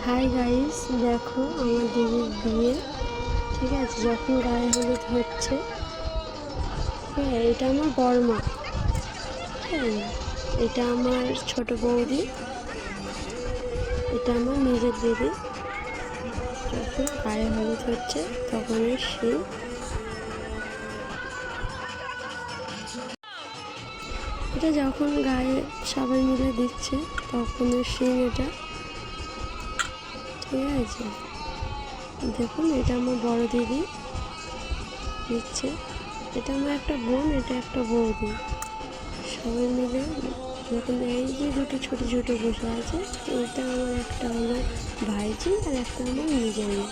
Hi guys, দেখো আমার দিদির বিয়ে। ঠিক আছে, যখন গায়ে হলুদ হচ্ছে, হ্যাঁ এটা আমার বড়মা, হ্যাঁ এটা আমার ছোট বৌদি, এটা আমার নিজের দিদি। যখন গায়ে হলুদ হচ্ছে তখন সেই এটা যখন গায়ে সবাই মিলে দিচ্ছে তখন সেই এটা, ঠিক আছে। দেখুন এটা আমার বড় দিদি দিচ্ছে, এটা আমার একটা বোন, এটা একটা বৌদি, সবাই মিলে যখন এই যে দুটো ছোটো ছোটো বসে আছে, এটা আমার একটা হলো ভাইজি আর একটা আমার নিজের মেয়ে।